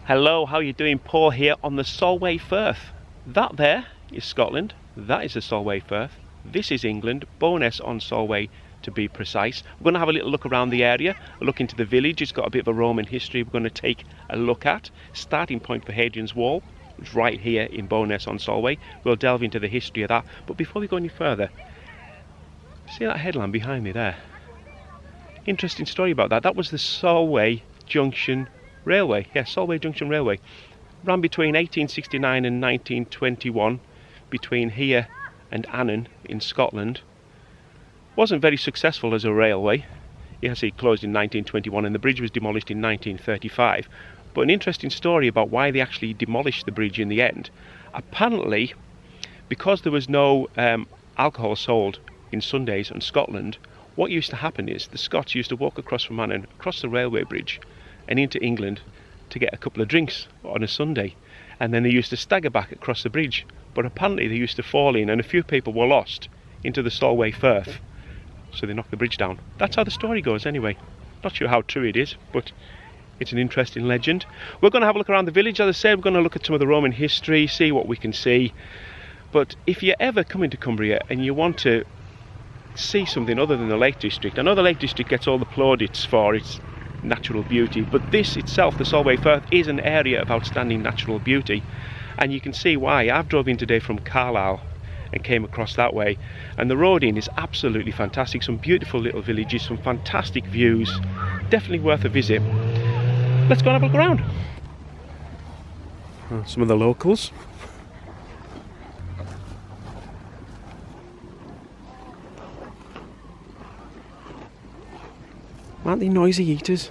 Hello, how are you doing? Paul here on the Solway Firth. That there is Scotland, that is the Solway Firth. This is England, Bowness-on-Solway to be precise. We're going to have a little look around the area, a look into the village. It's got a bit of a Roman history we're going to take a look at. Starting point for Hadrian's Wall, which is right here in Bowness-on-Solway. We'll delve into the history of that. But before we go any further, see that headland behind me there? Interesting story about that. That was the Solway Junction Railway. Yeah, Solway Junction Railway. Ran between 1869 and 1921 between here and Annan in Scotland. Wasn't very successful as a railway. Yes, it closed in 1921 and the bridge was demolished in 1935. But an interesting story about why they actually demolished the bridge in the end. Apparently, because there was no alcohol sold in Sundays in Scotland, what used to happen is the Scots used to walk across from Annan, across the railway bridge and into England to get a couple of drinks on a Sunday, and then they used to stagger back across the bridge, but apparently they used to fall in and a few people were lost into the Solway Firth, so they knocked the bridge down. That's how the story goes anyway. Not sure how true it is, but it's an interesting legend. We're going to have a look around the village. As I said, we're going to look at some of the Roman history, see what we can see. But if you're ever coming to Cumbria and you want to see something other than the Lake District, I know the Lake District gets all the plaudits for its natural beauty, but this itself, the Solway Firth, is an area of outstanding natural beauty, and you can see why. I've drove in today from Carlisle and came across that way, and the road in is absolutely fantastic. Some beautiful little villages, some fantastic views, definitely worth a visit. Let's go and have a look around. Some of the locals. Aren't they noisy eaters?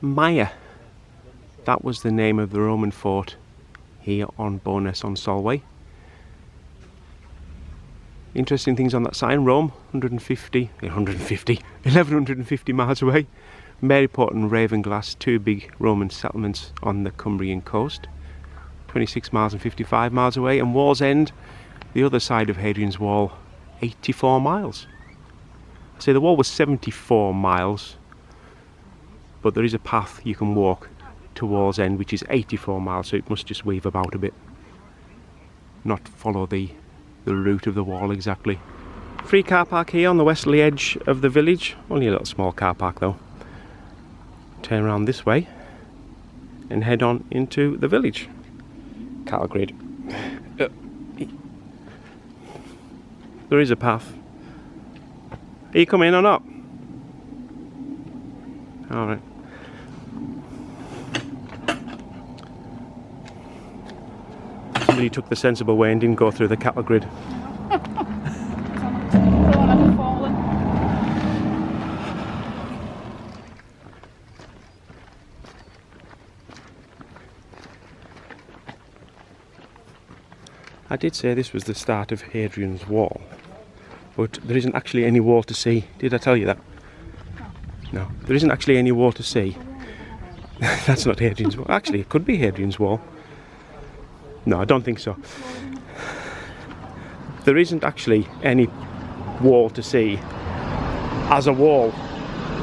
Maya. That was the name of the Roman fort here on Bowness-on-Solway. Interesting things on that sign. Rome, 1150 miles away. Maryport and Ravenglass, two big Roman settlements on the Cumbrian coast. 26 miles and 55 miles away. And Wallsend, the other side of Hadrian's Wall, 84 miles. So the wall was 74 miles, but there is a path you can walk to Wallsend which is 84 miles, so it must just weave about a bit, not follow the route of the wall exactly. Free car park here on the westerly edge of the village, only a little small car park though. Turn around this way and head on into the village. Cattle grid. There is a path. Are you coming or not? Alright. Somebody took the sensible way and didn't go through the cattle grid. I did say this was the start of Hadrian's Wall, but there isn't actually any wall to see. Did I tell you that? No, there isn't actually any wall to see. That's not Hadrian's Wall. Actually, it could be Hadrian's Wall. No, I don't think so. There isn't actually any wall to see as a wall,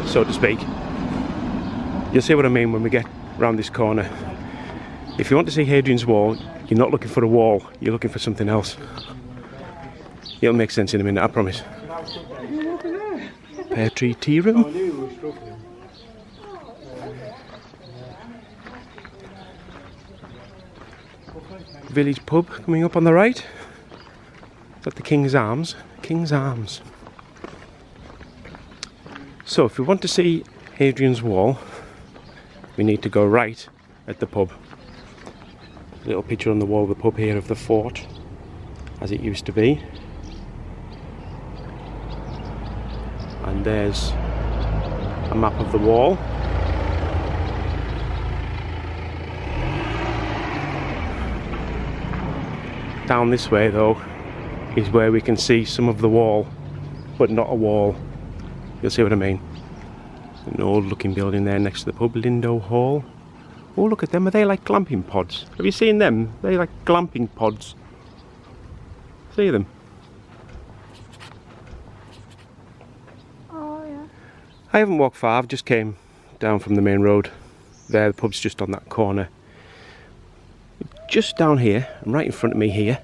so to speak. You'll see what I mean when we get round this corner. If you want to see Hadrian's Wall, you're not looking for a wall, you're looking for something else. It'll make sense in a minute, I promise. Pear Tree Tea Room. Village pub coming up on the right. Is that the King's Arms? King's Arms. So if we want to see Hadrian's Wall, we need to go right at the pub. A little picture on the wall of the pub here of the fort as it used to be. And there's a map of the wall. Down this way though is where we can see some of the wall, but not a wall. You'll see what I mean. An old looking building there next to the pub, Lindo Hall. Oh, look at them, are they like glamping pods? Have you seen them? They're like glamping pods. See them? Oh yeah. I haven't walked far, I've just came down from the main road there, the pub's just on that corner. Just down here, and right in front of me here,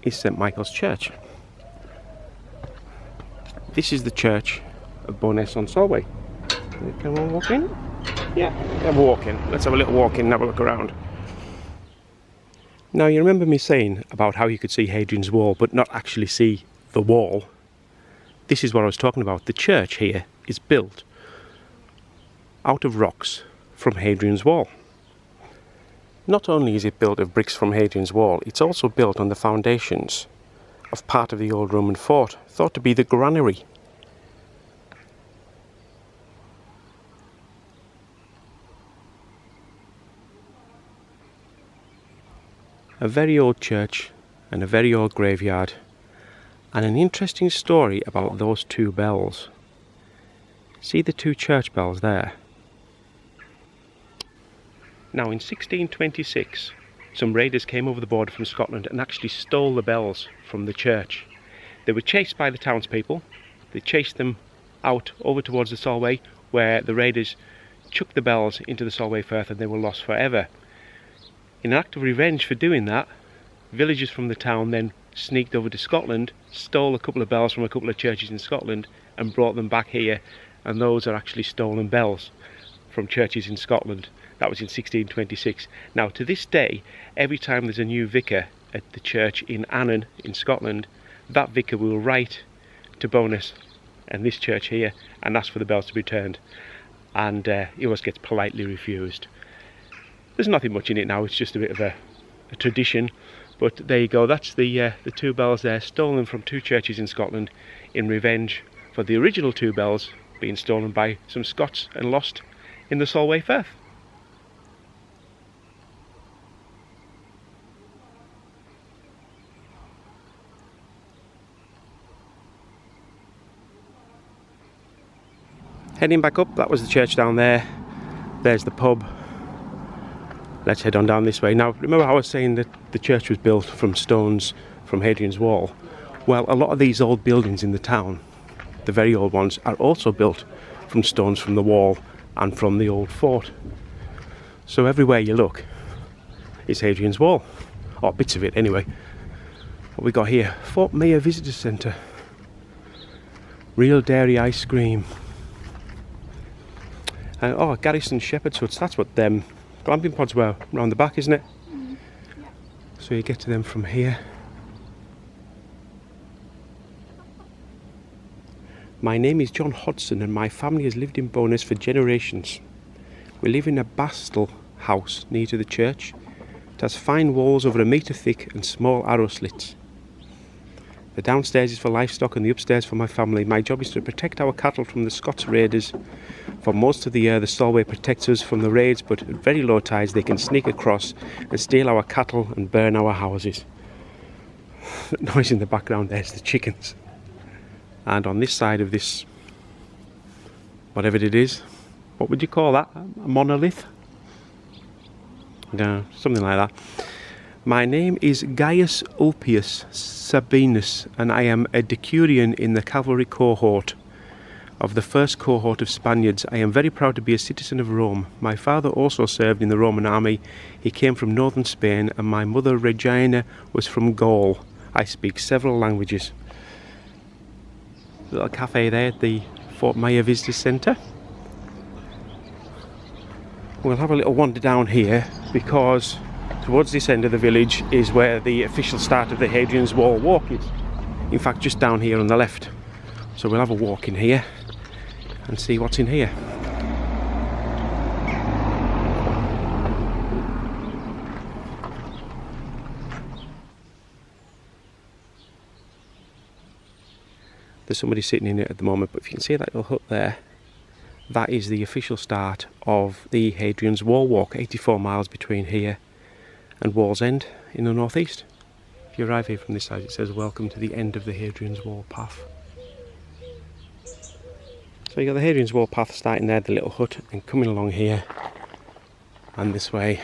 is St Michael's Church. This is the church of Bowness-on-Solway. Can we walk in? Yeah, have a walk in. Let's have a little walk in and have a look around. Now, you remember me saying about how you could see Hadrian's Wall but not actually see the wall? This is what I was talking about. The church here is built out of rocks from Hadrian's Wall. Not only is it built of bricks from Hadrian's Wall, it's also built on the foundations of part of the old Roman fort, thought to be the granary. A very old church and a very old graveyard, and an interesting story about those two bells. See the two church bells there? Now in 1626, some raiders came over the border from Scotland and actually stole the bells from the church. They were chased by the townspeople. They chased them out over towards the Solway, where the raiders chucked the bells into the Solway Firth and they were lost forever. In an act of revenge for doing that, villagers from the town then sneaked over to Scotland, stole a couple of bells from a couple of churches in Scotland and brought them back here, and those are actually stolen bells from churches in Scotland. That was in 1626. Now to this day, every time there's a new vicar at the church in Annan in Scotland, that vicar will write to Bowness and this church here and ask for the bells to be returned, and he always gets politely refused. There's nothing much in it now, it's just a bit of a tradition, but there you go. That's the two bells there, stolen from two churches in Scotland in revenge for the original two bells being stolen by some Scots and lost in the Solway Firth. Heading back up, that was the church down there. There's the pub. Let's head on down this way. Now, remember how I was saying that the church was built from stones from Hadrian's Wall? Well, a lot of these old buildings in the town, the very old ones, are also built from stones from the wall and from the old fort. So everywhere you look is Hadrian's Wall, or bits of it anyway. What we got here? Fort Mayor Visitor Centre. Real dairy ice cream. And oh, Garrison Shepherd's Huts, that's what them glamping pods were, round the back, isn't it? Yeah. So you get to them from here. My name is John Hodson and my family has lived in Bowness for generations. We live in a bastle house near to the church. It has fine walls over 1 metre thick and small arrow slits. The downstairs is for livestock and the upstairs for my family. My job is to protect our cattle from the Scots raiders. For most of the year the Solway protects us from the raids, but at very low tides they can sneak across and steal our cattle and burn our houses. The noise in the background there's the chickens. And on this side of this, whatever it is, what would you call that? A monolith? No, something like that. My name is Gaius Ulpius Sabinus and I am a decurion in the cavalry cohort of the first cohort of Spaniards. I am very proud to be a citizen of Rome. My father also served in the Roman army. He came from northern Spain and my mother Regina was from Gaul. I speak several languages. Little cafe there at the Fort Mayor Visitor Centre. We'll have a little wander down here because towards this end of the village is where the official start of the Hadrian's Wall walk is. In fact, just down here on the left. So we'll have a walk in here and see what's in here. There's somebody sitting in it at the moment, but if you can see that little hut there, that is the official start of the Hadrian's Wall walk, 84 miles between here and Wall's End in the northeast. If you arrive here from this side, it says welcome to the end of the Hadrian's Wall path. So you got the Hadrian's Wall path starting there, the little hut, and coming along here and this way,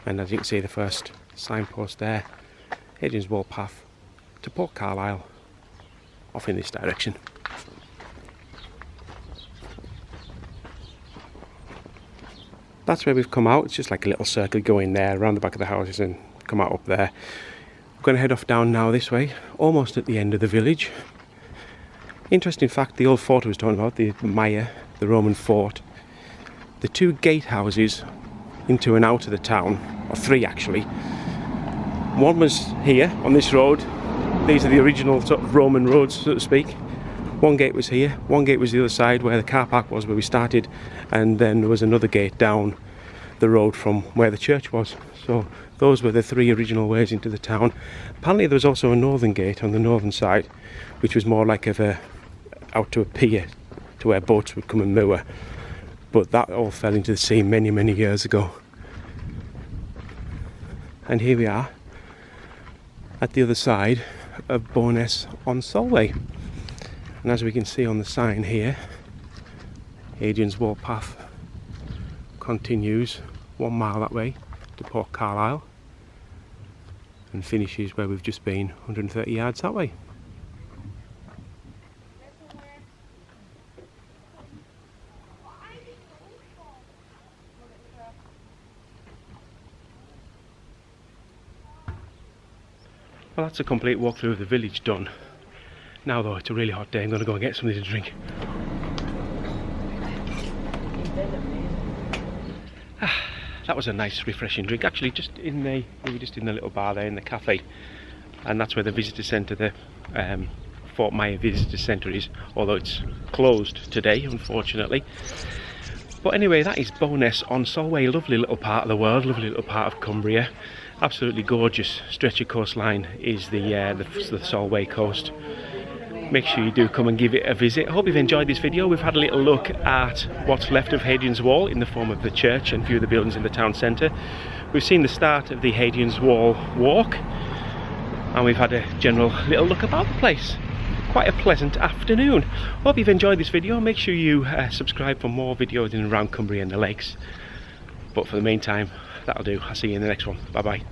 and as you can see the first signpost there, Hadrian's Wall path to Port Carlisle, off in this direction. that's where we've come out. It's just like a little circle going there around the back of the houses and come out up there. We're going to head off down now this way, almost at the end of the village. Interesting fact, the old fort I was talking about, the Maya, the Roman fort, the 2 gatehouses into and out of the town, or 3 actually. One was here on this road. These are the original sort of Roman roads, so to speak. One gate was here, one gate was the other side where the car park was, where we started, and then there was another gate down the road from where the church was. So those were the 3 original ways into the town. Apparently there was also a northern gate on the northern side, which was more like out to a pier, to where boats would come and moor. But that all fell into the sea many, many years ago. And here we are at the other side of Bowness-on-Solway. And as we can see on the sign here, Hadrian's Wall path continues 1 mile that way to Port Carlisle and finishes where we've just been, 130 yards that way. Well, that's a complete walkthrough of the village done. Now though, it's a really hot day, I'm going to go and get something to drink. That was a nice refreshing drink. Actually, we were just in the little bar there in the cafe, and that's where the visitor centre, the Fort Maya Visitor Centre is, although it's closed today, unfortunately. But anyway, that is Bowness-on-Solway, lovely little part of the world, lovely little part of Cumbria. Absolutely gorgeous stretch of coastline is the Solway coast. Make sure you do come and give it a visit. I hope you've enjoyed this video. We've had a little look at what's left of Hadrian's Wall in the form of the church and a few of the buildings in the town centre. We've seen the start of the Hadrian's Wall walk, and we've had a general little look about the place. Quite a pleasant afternoon. Hope you've enjoyed this video. Make sure you subscribe for more videos in and around Cumbria and the lakes. But for the meantime, that'll do. I'll see you in the next one. Bye bye.